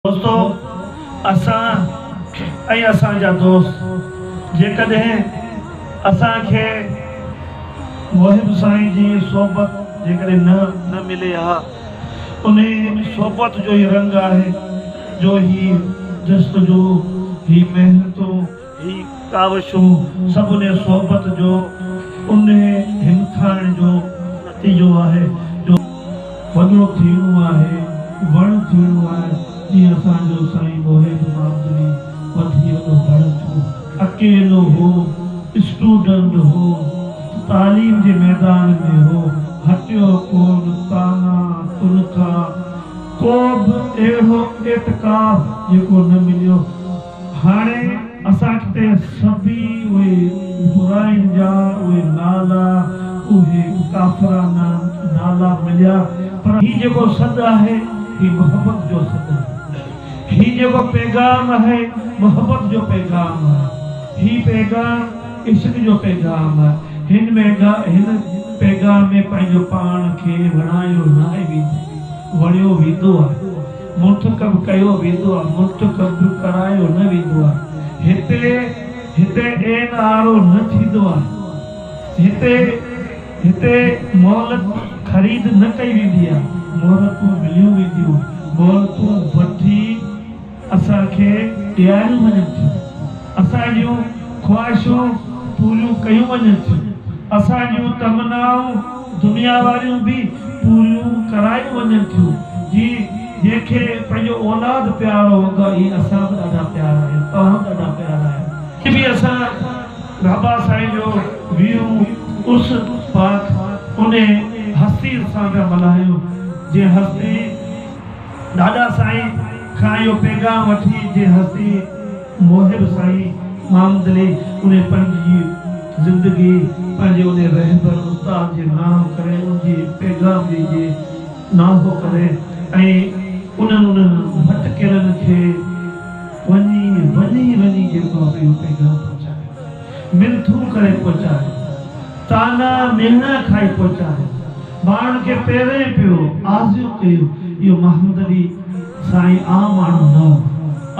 दोस्तों असांजा दोस्त जेकॾहिं असांखे मोहिब साईं जी सोबत जेकॾहिं न मिले उन सोबत जो ही रंग आहे जो ही जस्तजू ही मेहनतूं ही कावशूं सभु उन सोबत जो उन हिमथाइण जो नतीजो आहे जो वॾो थींदो आहे वण थींदो आहे। जीअं असांजो साईं मोहिब मामदनी वधी वॾो वण थियो, अकेलो हो, स्टूडेंट हो, तालीम जे मैदान में हो, हटियो कोन ताना तुनखा को बि अहिड़ो एतकाफ़ जेको न मिलियो। हाणे असांखे सभी उहे बुराइनि जा उहे नाला उहे काफ़राना नाला मिलिया, पर ही जेको सॾु आहे ही मोहब्बत जो सॾु आहे। ही जेको पैगाम है मोहब्बत जो पैगाम है। ही पैगाम इश्क जो पैगाम है। हिन पैगाम में पंहिंजो पाण खे वणायो नाहे वेंदो, वणियो वेंदो आहे, मुंतखब कयो वेंदो आहे, मुंतखब करायो न वेंदो आहे। हिते एन आरो न थींदो आहे। हिते मोहलत ख़रीद न कई वेंदी आहे, मोहलतूं मिलियूं वेंदियूं, मोहलतूं वठी असांखे ॾियारियूं वञनि थियूं, असांजूं ख़्वाहिशूं पूरियूं कयूं वञनि थियूं, असांजूं तमनाऊं दुनिया वारियूं बि पूरियूं करायूं वञनि थियूं। जंहिंखे पंहिंजो औलाद प्यारो हूंदो आहे, इहे असां बि ॾाढा प्यारा आहियूं, तव्हां बि ॾाढा प्यारा आहियो। बि असां बाबा साईं जो वीहूं उस पाक उन हस्ती सां पिया मल्हायूं, जीअं हस्ती ॾाढा साईं खां इहो पैगाम वठी जे हस्ती मोहिब साईं मामदनी उन पंहिंजी ज़िंदगी पंहिंजे उन रहबर उस्ताद जे नाम करे उनजी पैगाम जे नाम करे ऐं उन्हनि भटकियलनि खे वञी जेको आहे इहो पैगाम पहुचाए, मिनथूं करे पहुचाए, ताना मेहना खाई पहुचाए, माण्हुनि खे पहिरें पियो आज़ियो कयो। इहो महमूद अली साईं आम माण्हू न हो।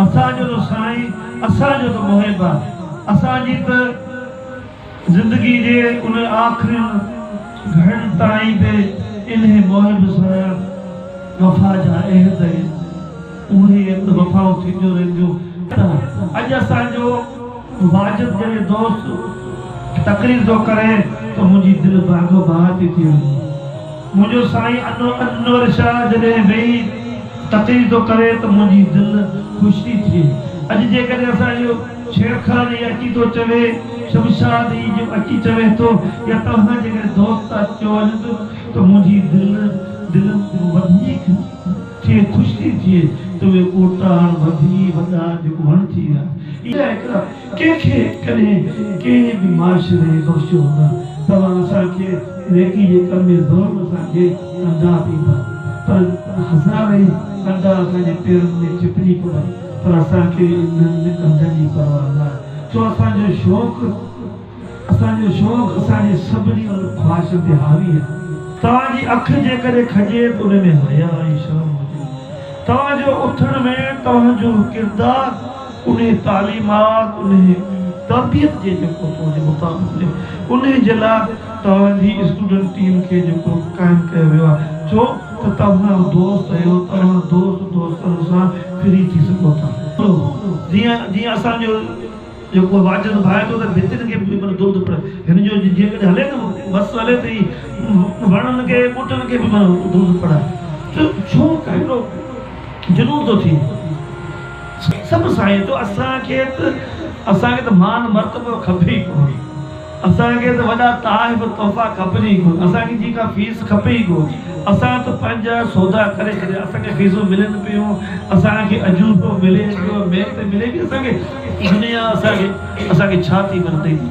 असांजो त साईं असांजो त मोहिब आहे। असांजी त ज़िंदगी जे उन आख़िरी घड़नि ताईं बि इन मोहिब सां वफ़ा जा अहद उहे वफ़ाऊं थींदियूं रहंदियूं। अॼु असांजो वाजिद जॾहिं दोस्त तकरीर थो करे त मुंहिंजी दिलि बाग़ो बाग़ थी थी वञे। मुंहिंजो साईं अनवर शाह जॾहिं वेही तकरीर थो करे त मुंहिंजी दिलि ख़ुशी थिए। अॼु जेकॾहिं असांजो छेड़खानी अची थो चवे, शमशाद जो अची चवे थो, या तव्हां जेकॾहिं दोस्त अचो वञो त मुंहिंजी दिलि वधीक थिए, ख़ुशी थिए त उहे ॿूटा वधी वॾा जेको वण थी विया। इहा हिकिड़ा कंहिंखे कॾहिं कंहिं बि माशरे बख़्शियो हूंदा। तव्हां असांखे नेकी जे कम में ज़रूरु असांखे कंदा पींदा, पर हज़ारे कंदा असांजे पेरनि में चिपड़ी पवनि, पर असांखे इन्हनि कंदनि जी परवाह न आहे। छो असांजो शौक़ु असांजे सभिनी ख़्वाहिशुनि ते हावी आहे। तव्हांजी अखि जेकॾहिं खजे त उन में हया ऐं शर्म हुजे। तव्हांजो उथण में तव्हांजो किरदारु उन तालीमात उन तरबियत जे जेको हुजे मुताबिक़ उन जे लाइ तव्हांजी स्टूडेंट टीम खे जेको क़ाइमु कयो वियो आहे। छो त तव्हां दोस्त आहियो, तव्हां दोस्तनि सां फ्री थी सघो था। जीअं असांजो जेको वाजिद भाए थो त भितियुनि खे बि दूध पड़े, हिन जो जीअं हले त बस हले त वणनि खे ॿूटनि खे बि दूध पड़ाए। छो कहिड़ो जुनून थो थिए सभु साईं तो असांखे त मान मर्तबो खपे ई कोन्हे, असांखे त वॾा ताहिफ़ तोहफ़ा खपनि ई कोन, असांखे जी का फीस खपे ई कोन। असां त पंहिंजा सौदा करे छॾिया, असांखे फीसूं मिलनि पियूं, असांखे अजूबो मिले पियो, महिनत मिले पई, असांखे दुनिया असांखे छा थी वरते थी।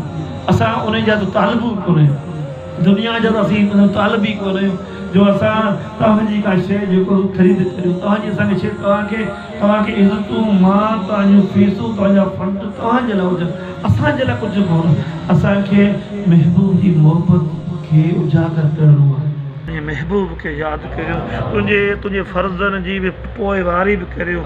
असां उन जा त तालिबू कोन आहियूं, दुनिया जा त असीं तालिब ई कोन आहियूं जो असां तव्हांजी का शइ जेको ख़रीद करियूं। तव्हांजी असांखे शइ तव्हांखे इज़तूं मान तव्हांजूं फीसूं तव्हांजा फंड तव्हांजे लाइ हुजनि, असांजे लाइ कुझु कोन। असांखे महबूब जी मोहबत खे उजागर करिणो आहे। महबूब के याद करियो, तुझे फर्ज़न जी भी पोइवारी भी करियो।